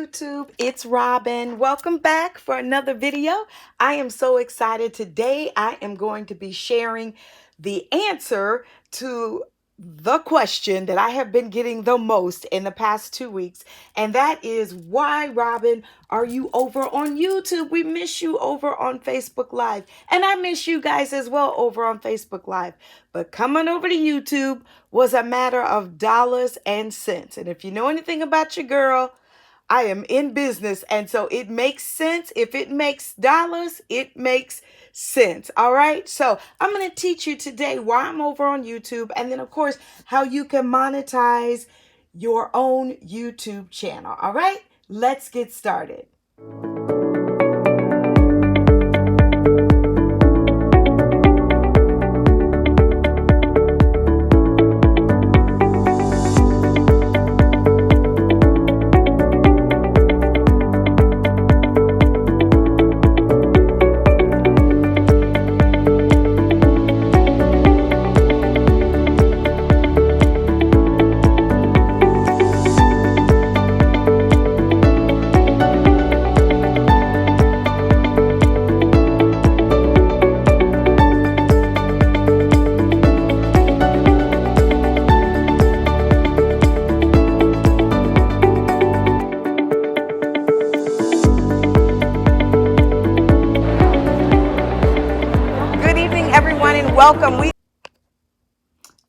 YouTube, it's Robin. Welcome back for another video. I am so excited. Today I am going to be sharing the answer to the question that I have been getting the most in the past 2 weeks, and that is, why, Robin, are you over on YouTube? We miss you over on Facebook Live, and I miss you guys as well over on Facebook Live. But coming over to YouTube was a matter of dollars and cents. And if you know anything about your girl, I am in business, and so it makes sense. If it makes dollars, it makes sense. All right. So I'm going to teach you today why I'm over on YouTube, and then, of course, how you can monetize your own YouTube channel. All right. Let's get started. Welcome.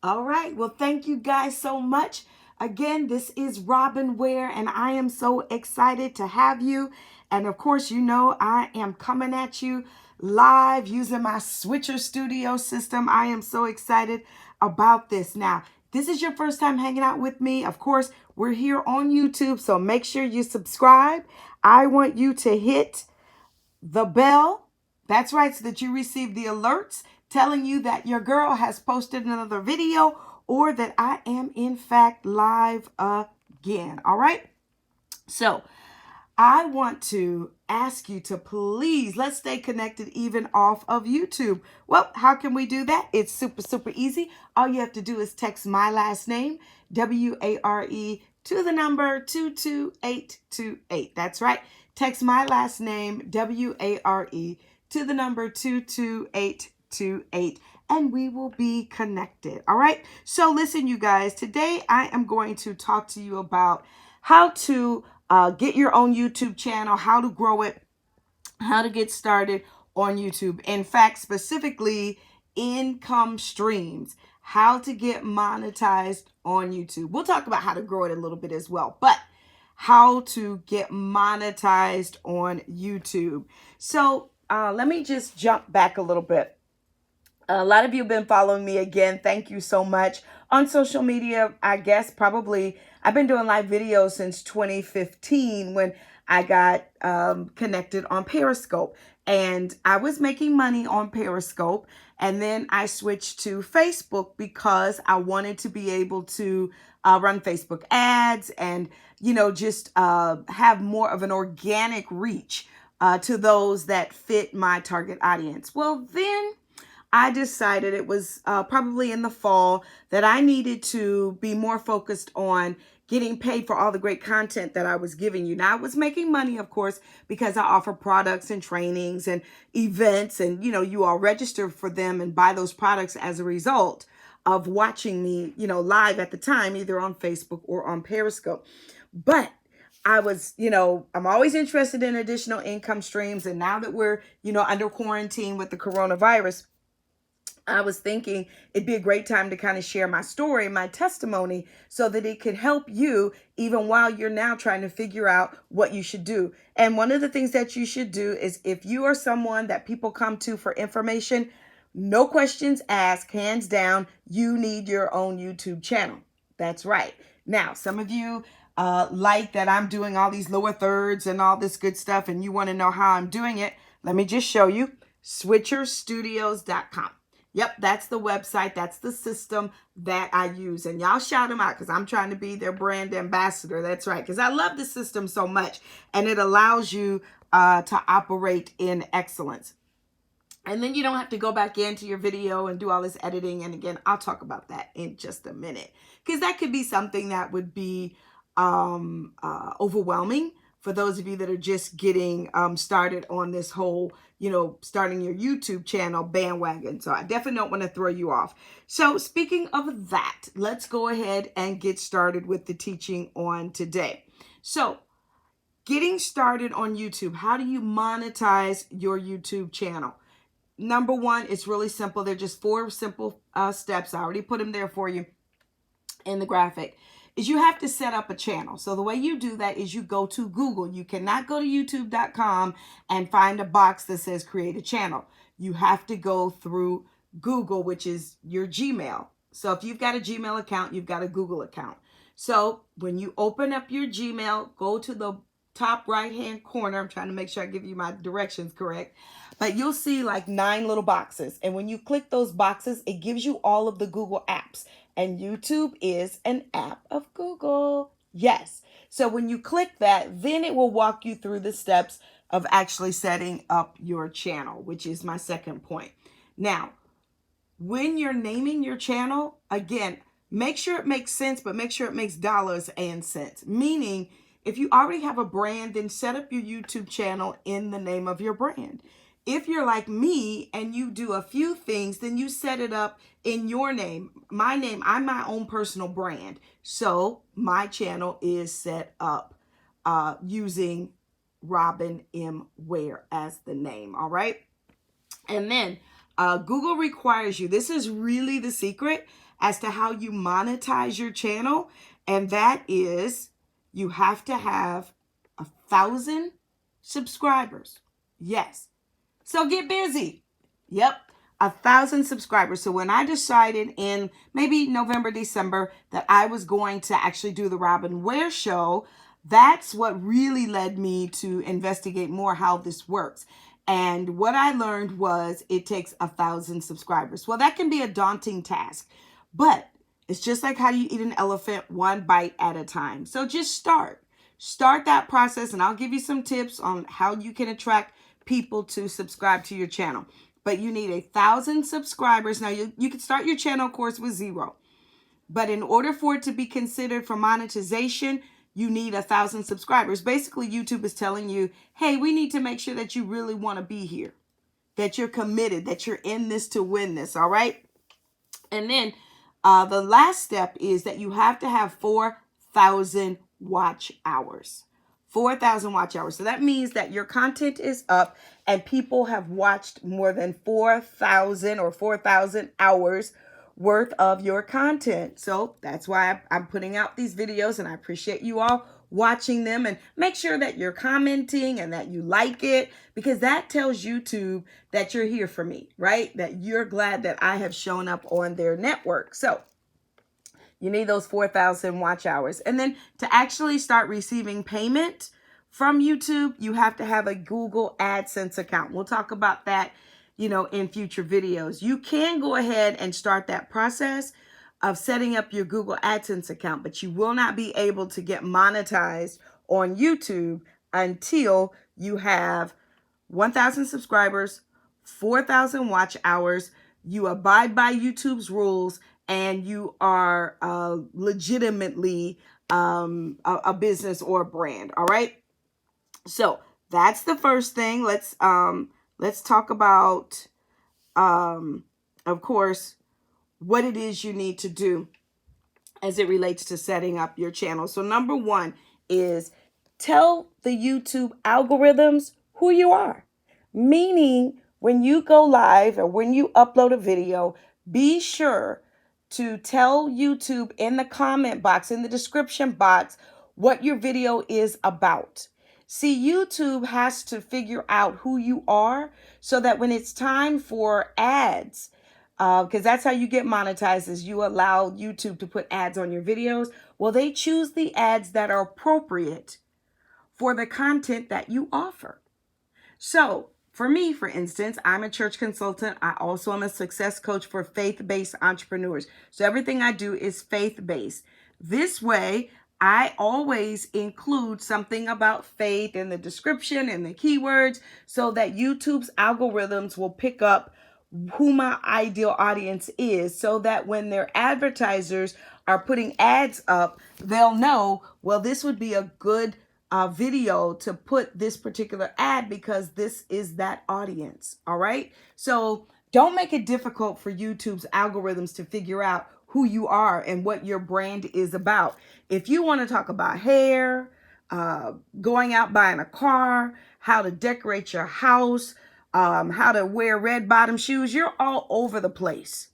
All right. Well, thank you guys so much. Again, this is Robin Ware, and I am so excited to have you. And of course, you know, I am coming at you live using my Switcher Studio system. I am so excited about this. Now, this is your first time hanging out with me. Of course, we're here on YouTube, so make sure you subscribe. I want you to hit the bell. That's right, so that you receive the alerts telling you that your girl has posted another video or that I am in fact live again. All right. So I want to ask you to please, let's stay connected even off of YouTube. Well, how can we do that? It's super easy. All you have to do is text my last name, W-A-R-E, to the number 22828. That's right. Text my last name, W-A-R-E, to the number 22828, and we will be connected. All right. So listen, you guys, today I am going to talk to you about how to get your own YouTube channel, how to grow it, how to get started on YouTube. In fact, specifically income streams, how to get monetized on YouTube. We'll talk about how to grow it a little bit as well, but how to get monetized on YouTube. So let me just jump back a little bit. A lot of you have been following me again. Thank you so much. On social media, I guess probably I've been doing live videos since 2015 when I got connected on Periscope. And I was making money on Periscope. And then I switched to Facebook because I wanted to be able to run Facebook ads and, you know, just have more of an organic reach to those that fit my target audience. Well, then I decided, it was probably in the fall, that I needed to be more focused on getting paid for all the great content that I was giving you. Now, I was making money, of course, because I offer products and trainings and events, and, you know, you all register for them and buy those products as a result of watching me, you know, live at the time, either on Facebook or on Periscope. But I was, you know, I'm always interested in additional income streams. And now that we're, you know, under quarantine with the coronavirus, I was thinking it'd be a great time to kind of share my story, my testimony, so that it could help you even while you're now trying to figure out what you should do. And one of the things that you should do is, if you are someone that people come to for information, no questions asked, hands down, you need your own YouTube channel. That's right. Now, some of you like that I'm doing all these lower thirds and all this good stuff, and you want to know how I'm doing it. Let me just show you. SwitcherStudios.com. Yep, that's the website. That's the system that I use. And y'all shout them out, because I'm trying to be their brand ambassador. That's right, because I love the system so much. And it allows you to operate in excellence. And then you don't have to go back into your video and do all this editing. And again, I'll talk about that in just a minute, because that could be something that would be overwhelming for those of you that are just getting started on this whole, starting your YouTube channel bandwagon. So I definitely don't want to throw you off. So speaking of that, let's go ahead and get started with the teaching on today. So getting started on YouTube, how do you monetize your YouTube channel? Number one, it's really simple. They're just 4 simple steps. I already put them there for you in the graphic. Is you have to set up a channel. So the way you do that is you go to Google. You cannot go to youtube.com and find a box that says create a channel. You have to go through Google, which is your Gmail. So if you've got a Gmail account, you've got a Google account. So when you open up your Gmail, go to the top right hand corner. I'm trying to make sure I give you my directions correct. But you'll see like 9 little boxes. And when you click those boxes, it gives you all of the Google apps. And YouTube is an app of Google. Yes. So when you click that, then it will walk you through the steps of actually setting up your channel, which is my second point. Now, when you're naming your channel, again, make sure it makes sense, but make sure it makes dollars and cents. Meaning, if you already have a brand, then set up your YouTube channel in the name of your brand. If you're like me and you do a few things, then you set it up in your name. My name, I'm my own personal brand. So my channel is set up using Robin M. Ware as the name. All right. And then Google requires you, this is really the secret as to how you monetize your channel. And that is you have to have 1,000 subscribers. Yes. So get busy. Yep. 1,000 subscribers. So when I decided in maybe November, December that I was going to actually do the Robin Ware show, that's what really led me to investigate more how this works. And what I learned was it takes 1,000 subscribers. Well, that can be a daunting task, but it's just like how you eat an elephant, one bite at a time. So just start that process, and I'll give you some tips on how you can attract people to subscribe to your channel. But you need 1,000 subscribers. Now you can start your channel, of course, with 0. But in order for it to be considered for monetization, you need 1,000 subscribers. Basically, YouTube is telling you, hey, we need to make sure that you really want to be here, that you're committed, that you're in this to win this. All right. And then the last step is that you have to have 4,000 watch hours. 4,000 watch hours. So that means that your content is up and people have watched more than 4,000 or 4,000 hours worth of your content. So that's why I'm putting out these videos, and I appreciate you all watching them, and make sure that you're commenting and that you like it, because that tells YouTube that you're here for me, right? That you're glad that I have shown up on their network. So you need those 4,000 watch hours. And then to actually start receiving payment from YouTube, you have to have a Google AdSense account. We'll talk about that, in future videos. You can go ahead and start that process of setting up your Google AdSense account, but you will not be able to get monetized on YouTube until you have 1,000 subscribers, 4,000 watch hours, you abide by YouTube's rules, and you are legitimately a business or a brand. All right. So that's the first thing. Let's talk about, of course, what it is you need to do as it relates to setting up your channel. So number one is tell the YouTube algorithms who you are. Meaning when you go live or when you upload a video, be sure to tell YouTube in the comment box, in the description box, what your video is about. See, YouTube has to figure out who you are so that when it's time for ads, because that's how you get monetized, is you allow YouTube to put ads on your videos. Well, they choose the ads that are appropriate for the content that you offer. So for me, for instance, I'm a church consultant. I also am a success coach for faith-based entrepreneurs. So everything I do is faith-based. This way, I always include something about faith in the description and the keywords so that YouTube's algorithms will pick up who my ideal audience is, so that when their advertisers are putting ads up, they'll know, well, this would be a good video to put this particular ad because this is that audience. All right. So don't make it difficult for YouTube's algorithms to figure out who you are and what your brand is about. If you want to talk about hair, going out buying a car, how to decorate your house, how to wear red bottom shoes, you're all over the place.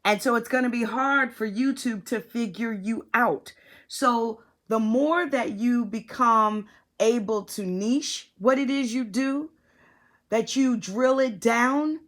And so it's going to be hard for YouTube to figure you out. So the more that you become able to niche what it is you do, that you drill it down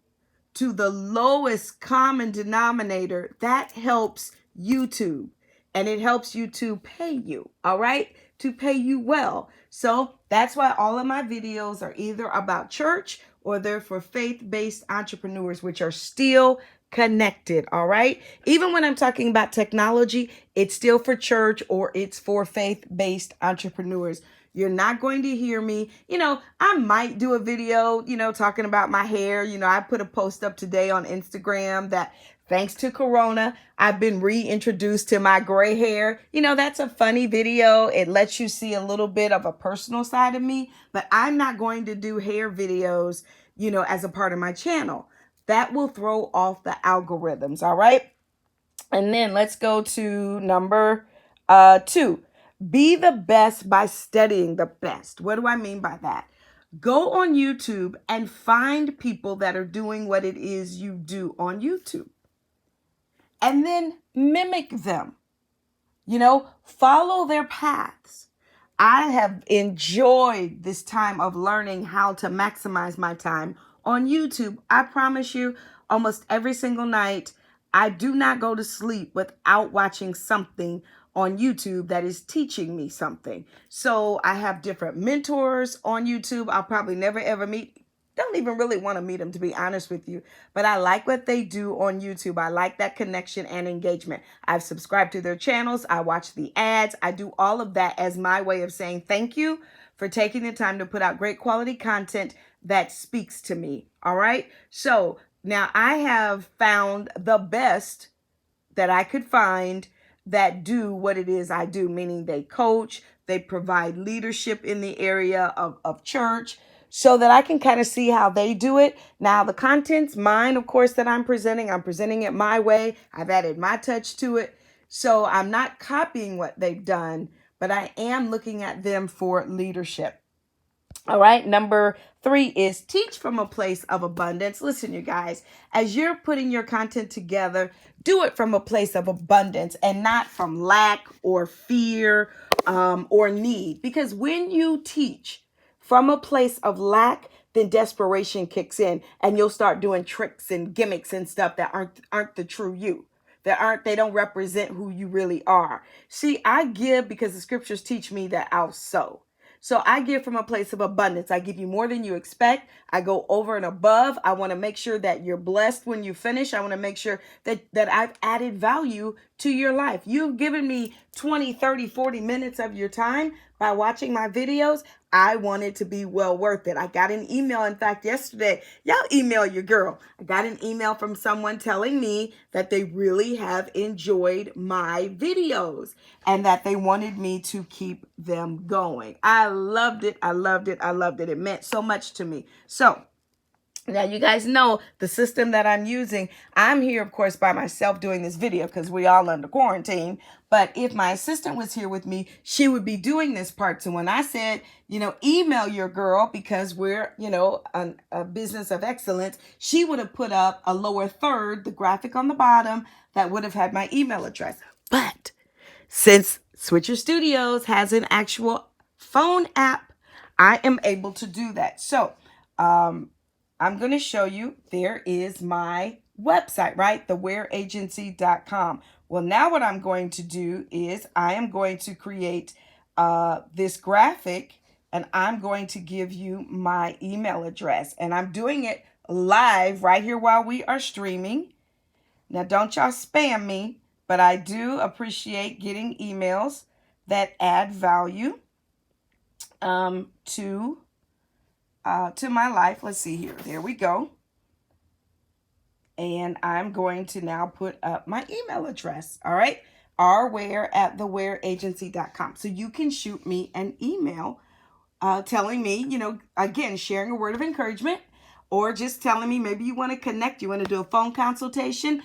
to the lowest common denominator, that helps YouTube. And it helps you to pay you, all right? To pay you well. So that's why all of my videos are either about church or they're for faith-based entrepreneurs, which are still connected, all right? Even when I'm talking about technology, it's still for church or it's for faith-based entrepreneurs. You're not going to hear me. I might do a video, talking about my hair. I put a post up today on Instagram that thanks to Corona, I've been reintroduced to my gray hair. That's a funny video. It lets you see a little bit of a personal side of me, but I'm not going to do hair videos, as a part of my channel. That will throw off the algorithms, all right? And then let's go to number 2. Be the best by studying the best. What do I mean by that? Go on YouTube and find people that are doing what it is you do on YouTube. And then mimic them. Follow their paths. I have enjoyed this time of learning how to maximize my time on YouTube. I promise you, almost every single night, I do not go to sleep without watching something on YouTube that is teaching me something. So I have different mentors on YouTube. I'll probably never ever meet. Don't even really want to meet them, to be honest with you. But I like what they do on YouTube. I like that connection and engagement. I've subscribed to their channels. I watch the ads. I do all of that as my way of saying thank you for taking the time to put out great quality content that speaks to me. All right. So now I have found the best that I could find that do what it is I do, meaning they coach, they provide leadership in the area of church, so that I can kind of see how they do it. Now, the content's mine, of course, that I'm presenting it my way. I've added my touch to it. So I'm not copying what they've done, but I am looking at them for leadership. All right. Number 3 is teach from a place of abundance. Listen, you guys, as you're putting your content together, do it from a place of abundance and not from lack or fear or need. Because when you teach from a place of lack, then desperation kicks in and you'll start doing tricks and gimmicks and stuff that aren't the true you. They don't represent who you really are. See, I give because the scriptures teach me that I'll sow. So I give from a place of abundance. I give you more than you expect. I go over and above. I want to make sure that you're blessed when you finish. I want to make sure that I've added value to your life. You've given me 20, 30, 40 minutes of your time by watching my videos. I want it to be well worth it. I got an email, in fact, yesterday. Y'all email your girl. I got an email from someone telling me that they really have enjoyed my videos and that they wanted me to keep them going. I loved it. I loved it. I loved it. It meant so much to me. So now you guys know the system that I'm using. I'm here, of course, by myself doing this video because we all under quarantine. But if my assistant was here with me, she would be doing this part. So when I said, email your girl because we're, a business of excellence, she would have put up a lower third, the graphic on the bottom that would have had my email address. But since Switcher Studios has an actual phone app, I am able to do that. So, I'm going to show you, there is my website, right? thewearagency.com. Well, now what I'm going to do is I am going to create this graphic and I'm going to give you my email address. And I'm doing it live right here while we are streaming. Now, don't y'all spam me, but I do appreciate getting emails that add value to my life. Let's see here. There we go. And I'm going to now put up my email address. All right. rware@thewareagency.com. So you can shoot me an email telling me, again, sharing a word of encouragement, or just telling me maybe you want to connect, you want to do a phone consultation,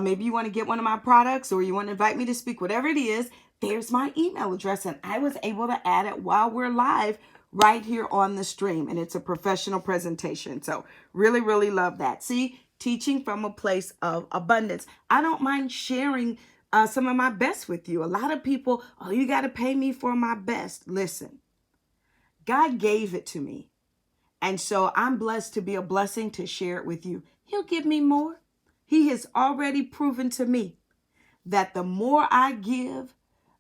maybe you want to get one of my products, or you want to invite me to speak, whatever it is. There's my email address, and I was able to add it while we're live right here on the stream, and it's a professional presentation. So really, really love that. See, teaching from a place of abundance. I don't mind sharing some of my best with you. A lot of people, oh, you got to pay me for my best. Listen, God gave it to me. And so I'm blessed to be a blessing to share it with you. He'll give me more. He has already proven to me that the more I give,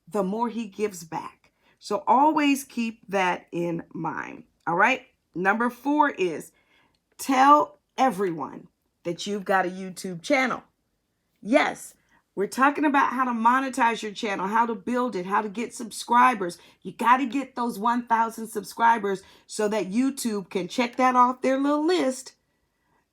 the more he gives back. So always keep that in mind. All right. Number 4 is tell everyone that you've got a YouTube channel. Yes, we're talking about how to monetize your channel, how to build it, how to get subscribers. You got to get those 1,000 subscribers so that YouTube can check that off their little list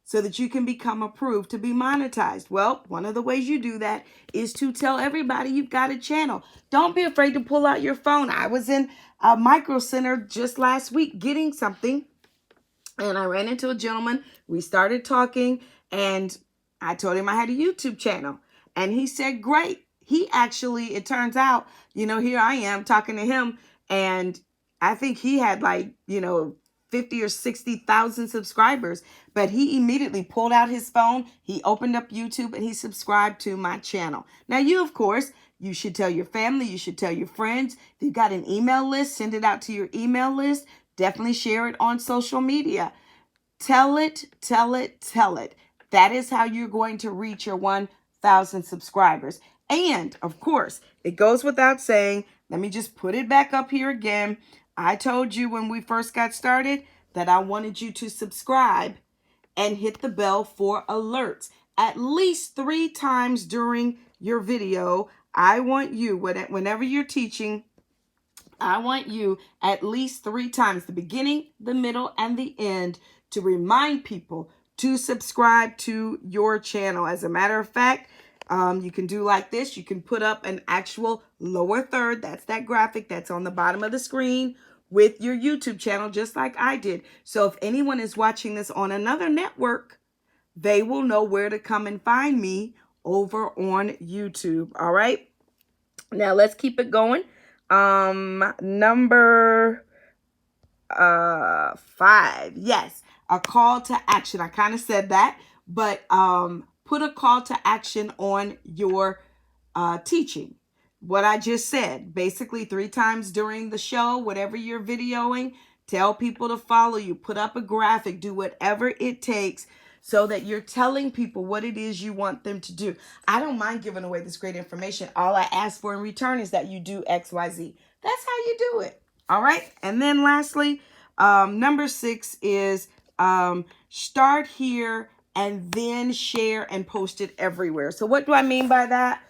so that you can become approved to be monetized. Well, one of the ways you do that is to tell everybody you've got a channel. Don't be afraid to pull out your phone. I was in a micro center just last week getting something, and I ran into a gentleman. We started talking, and I told him I had a YouTube channel. And he said, great. He actually, it turns out, here I am talking to him, and I think he had 50 or 60,000 subscribers. But he immediately pulled out his phone. He opened up YouTube and he subscribed to my channel. Now, of course, you should tell your family. You should tell your friends. If you've got an email list, send it out to your email list. Definitely share it on social media. Tell it, tell it, tell it. That is how you're going to reach your 1,000 subscribers. And of course, it goes without saying, let me just put it back up here again. I told you when we first got started that I wanted you to subscribe and hit the bell for alerts. At least 3 times during your video, I want you, whenever you're teaching, I want you at least 3 times, the beginning, the middle, and the end, to remind people to subscribe to your channel. As a matter of fact, you can do like this. You can put up an actual lower third. That's that graphic that's on the bottom of the screen with your YouTube channel, just like I did. So if anyone is watching this on another network, they will know where to come and find me over on YouTube. All right. Now let's keep it going. Number 5. Yes. A call to action. I kind of said that, but put a call to action on your teaching. What I just said, basically 3 times during the show, whatever you're videoing, tell people to follow you, put up a graphic, do whatever it takes so that you're telling people what it is you want them to do. I don't mind giving away this great information. All I ask for in return is that you do X, Y, Z. That's how you do it. All right. And then lastly, number 6 is start here and then share and post it everywhere. So what do I mean by that?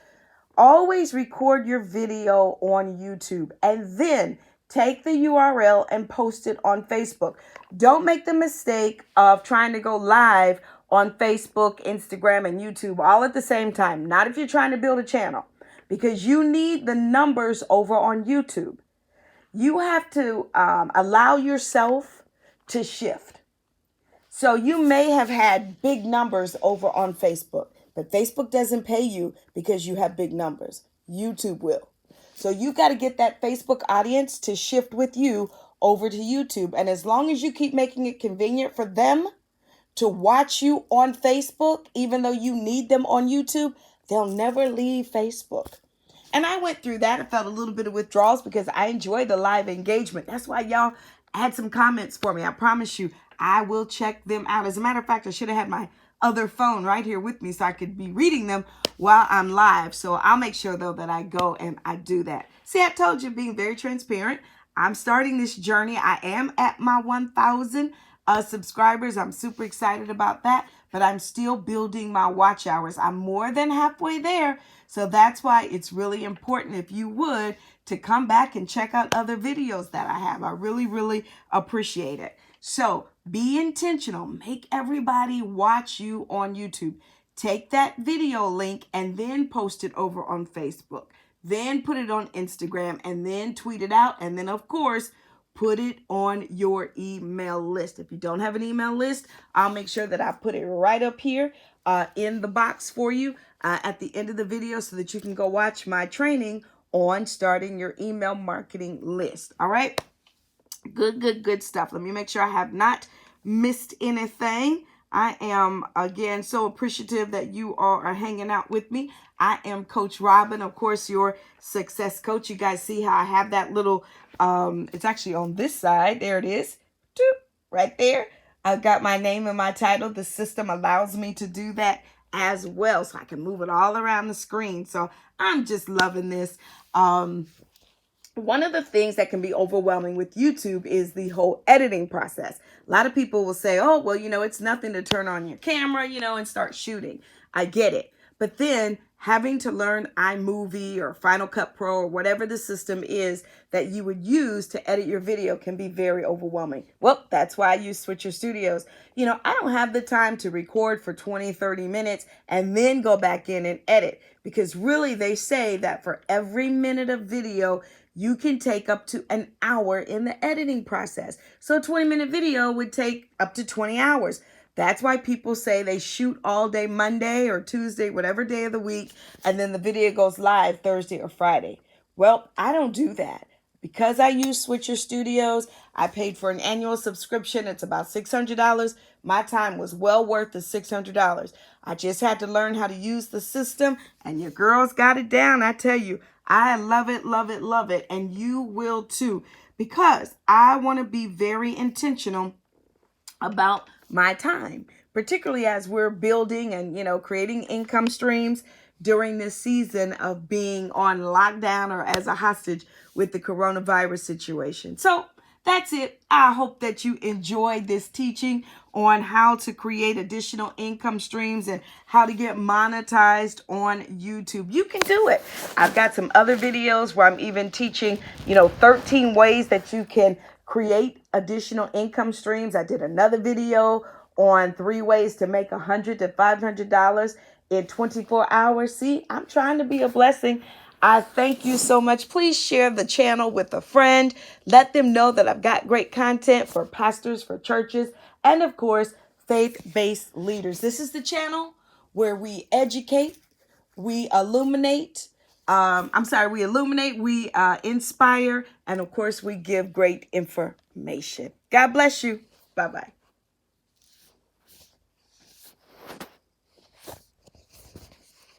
Always record your video on YouTube and then take the URL and post it on Facebook. Don't make the mistake of trying to go live on Facebook, Instagram, and YouTube all at the same time. Not if you're trying to build a channel, because you need the numbers over on YouTube. You have to allow yourself to shift. So you may have had big numbers over on Facebook, but Facebook doesn't pay you because you have big numbers. YouTube will. So you got to get that Facebook audience to shift with you over to YouTube. And as long as you keep making it convenient for them to watch you on Facebook, even though you need them on YouTube, they'll never leave Facebook. And I went through that. I felt a little bit of withdrawals because I enjoy the live engagement. That's why y'all add some comments for me. I promise you, I will check them out. As a matter of fact, I should have had my other phone right here with me so I could be reading them while I'm live. So I'll make sure, though, that I go and I do that. See, I told you, being very transparent. I'm starting this journey. I am at my 1,000 subscribers. I'm super excited about that, but I'm still building my watch hours. I'm more than halfway there. So that's why it's really important, if you would, to come back and check out other videos that I have. I really, really appreciate it. So be intentional. Make everybody watch you on YouTube. Take that video link and then post it over on Facebook. then put it on Instagram, and then tweet it out, and then of course put it on your email list. If you don't have an email list, I'll make sure that I put it right up here in the box for you at the end of the video so that you can go watch my training on starting your email marketing list. All right. Good stuff. Let me make sure I have not missed anything. I am, again, so appreciative that you all are hanging out with me. I am Coach Robin, of course, your success coach. You guys see how I have that little, it's actually on this side. There it is. Doop, right there. I've got my name and my title. The system allows me to do that as well, so I can move it all around the screen. So I'm just loving this. One of the things that can be overwhelming with YouTube is the whole editing process. A lot of people will say, oh, well, it's nothing to turn on your camera, and start shooting. I get it. But then having to learn iMovie or Final Cut Pro or whatever the system is that you would use to edit your video can be very overwhelming. Well, that's why I use Switcher Studios. I don't have the time to record for 20, 30 minutes and then go back in and edit, because really they say that for every minute of video, you can take up to an hour in the editing process. So a 20-minute video would take up to 20 hours. That's why people say they shoot all day Monday or Tuesday, whatever day of the week, and then the video goes live Thursday or Friday. Well, I don't do that. Because I use Switcher Studios, I paid for an annual subscription. It's about $600. My time was well worth the $600. I just had to learn how to use the system, and your girls got it down. I tell you, I love it, love it, love it, and you will too, because I want to be very intentional about my time, particularly as we're building and, creating income streams during this season of being on lockdown or as a hostage with the coronavirus situation. So that's it. I hope that you enjoyed this teaching on how to create additional income streams and how to get monetized on YouTube. You can do it. I've got some other videos where I'm even teaching, 13 ways that you can create additional income streams. I did another video on 3 ways to make $100 to $500 in 24 hours. See, I'm trying to be a blessing. I thank you so much. Please share the channel with a friend. Let them know that I've got great content for pastors, for churches, and of course, faith-based leaders. This is the channel where we educate, we illuminate, we inspire, and of course, we give great information. God bless you. Bye-bye.